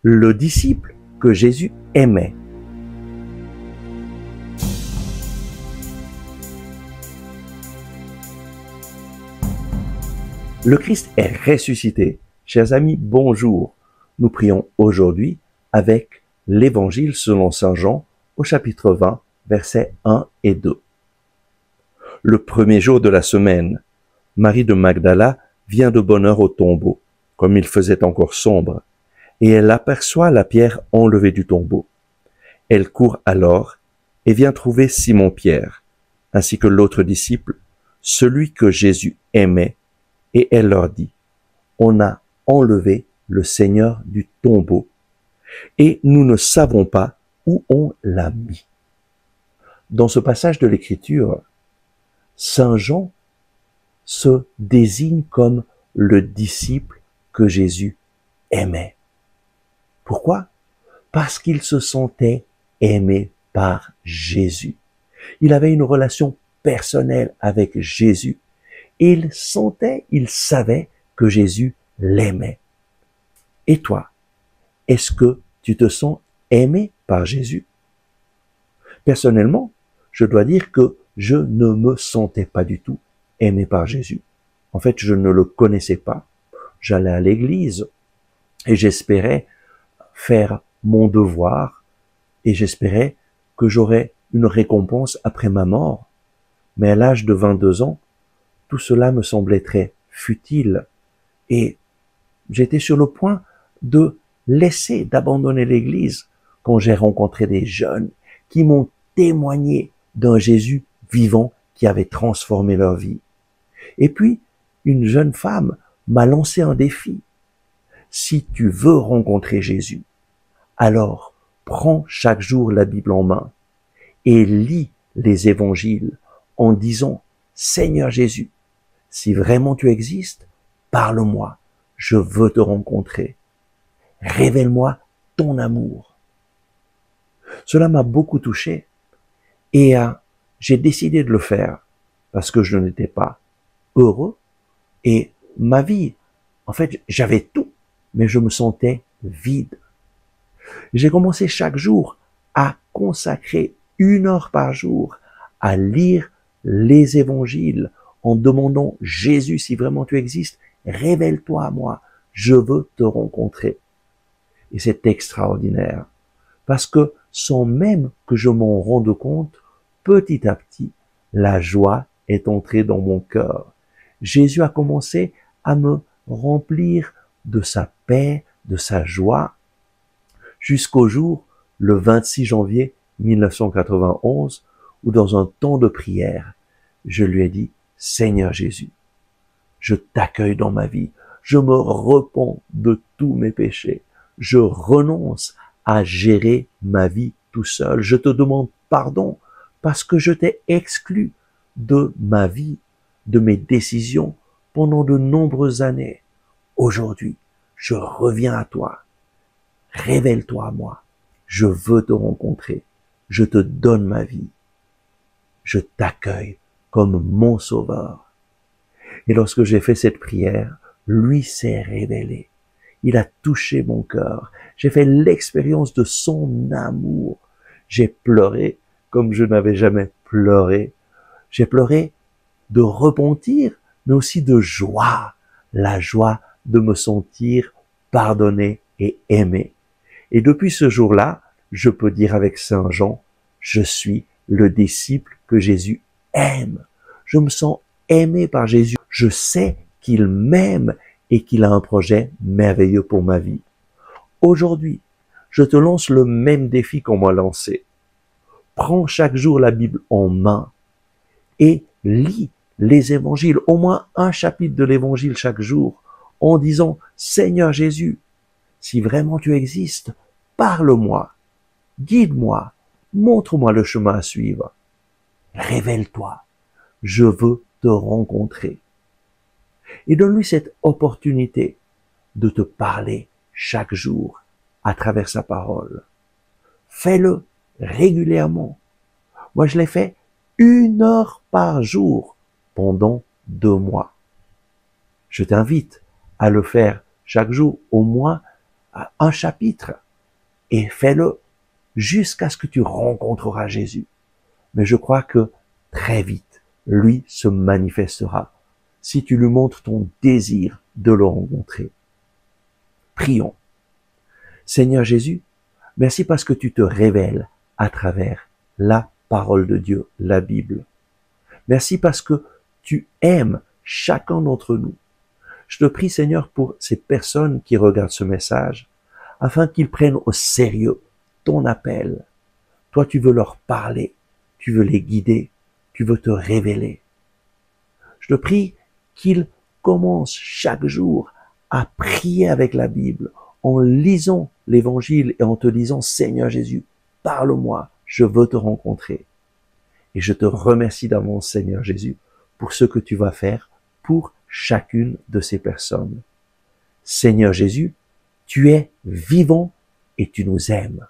le disciple que Jésus aimait. Le Christ est ressuscité. Chers amis, bonjour. Nous prions aujourd'hui avec l'Évangile selon saint Jean au chapitre 20, versets 1 et 2. Le premier jour de la semaine, Marie de Magdala vient de bonne heure au tombeau, comme il faisait encore sombre, et elle aperçoit la pierre enlevée du tombeau. Elle court alors et vient trouver Simon-Pierre, ainsi que l'autre disciple, celui que Jésus aimait, et elle leur dit, « On a enlevé le Seigneur du tombeau, et nous ne savons pas où on l'a mis. » Dans ce passage de l'Écriture, saint Jean se désigne comme le disciple que Jésus aimait. Pourquoi? Parce qu'il se sentait aimé par Jésus. Il avait une relation personnelle avec Jésus. Il savait que Jésus l'aimait. Et toi, est-ce que tu te sens aimé par Jésus? Personnellement, je dois dire que je ne me sentais pas du tout aimé par Jésus. En fait, je ne le connaissais pas. J'allais à l'église et j'espérais faire mon devoir et j'espérais que j'aurais une récompense après ma mort. Mais à l'âge de 22 ans, tout cela me semblait très futile et j'étais sur le point d'abandonner l'église quand j'ai rencontré des jeunes qui m'ont témoigné d'un Jésus vivant qui avait transformé leur vie. Et puis, une jeune femme m'a lancé un défi. Si tu veux rencontrer Jésus, alors prends chaque jour la Bible en main et lis les évangiles en disant « Seigneur Jésus, si vraiment tu existes, parle-moi, je veux te rencontrer. Révèle-moi ton amour. » Cela m'a beaucoup touché et j'ai décidé de le faire parce que je n'étais pas heureux et ma vie, en fait, j'avais tout, mais je me sentais vide. J'ai commencé chaque jour à consacrer 1 heure par jour à lire les évangiles en demandant « Jésus, si vraiment tu existes, révèle-toi à moi, je veux te rencontrer. » Et c'est extraordinaire, parce que sans même que je m'en rende compte, petit à petit, la joie est entrée dans mon cœur. Jésus a commencé à me remplir de sa paix, de sa joie, jusqu'au jour, le 26 janvier 1991, où dans un temps de prière, je lui ai dit, « Seigneur Jésus, je t'accueille dans ma vie, je me repens de tous mes péchés, je renonce à gérer ma vie tout seul, je te demande pardon parce que je t'ai exclu de ma vie, de mes décisions pendant de nombreuses années. Aujourd'hui, je reviens à toi. Révèle-toi à moi. Je veux te rencontrer. Je te donne ma vie. Je t'accueille comme mon sauveur. » Et lorsque j'ai fait cette prière, lui s'est révélé. Il a touché mon cœur. J'ai fait l'expérience de son amour. J'ai pleuré comme je n'avais jamais pleuré. J'ai pleuré de repentir, mais aussi de joie. La joie de me sentir pardonné et aimé. Et depuis ce jour-là, je peux dire avec saint Jean, je suis le disciple que Jésus aime. Je me sens aimé par Jésus. Je sais qu'il m'aime et qu'il a un projet merveilleux pour ma vie. Aujourd'hui, je te lance le même défi qu'on m'a lancé. Prends chaque jour la Bible en main et lis les évangiles, au moins un chapitre de l'évangile chaque jour, en disant « Seigneur Jésus, si vraiment tu existes, parle-moi, guide-moi, montre-moi le chemin à suivre. Révèle-toi, je veux te rencontrer. » Et donne-lui cette opportunité de te parler chaque jour à travers sa parole. Fais-le régulièrement. Moi, je l'ai fait 1 heure par jour pendant 2 mois. Je t'invite à le faire chaque jour au moins un chapitre et fais-le jusqu'à ce que tu rencontreras Jésus. Mais je crois que très vite, lui se manifestera si tu lui montres ton désir de le rencontrer. Prions. Seigneur Jésus, merci parce que tu te révèles à travers la parole de Dieu, la Bible. Merci parce que tu aimes chacun d'entre nous. Je te prie, Seigneur, pour ces personnes qui regardent ce message, afin qu'ils prennent au sérieux ton appel. Toi, tu veux leur parler, tu veux les guider, tu veux te révéler. Je te prie qu'ils commencent chaque jour à prier avec la Bible, en lisant l'Évangile et en te disant, Seigneur Jésus, parle-moi, je veux te rencontrer. Et je te remercie d'avance, Seigneur Jésus, pour ce que tu vas faire pour chacune de ces personnes. Seigneur Jésus, tu es vivant et tu nous aimes.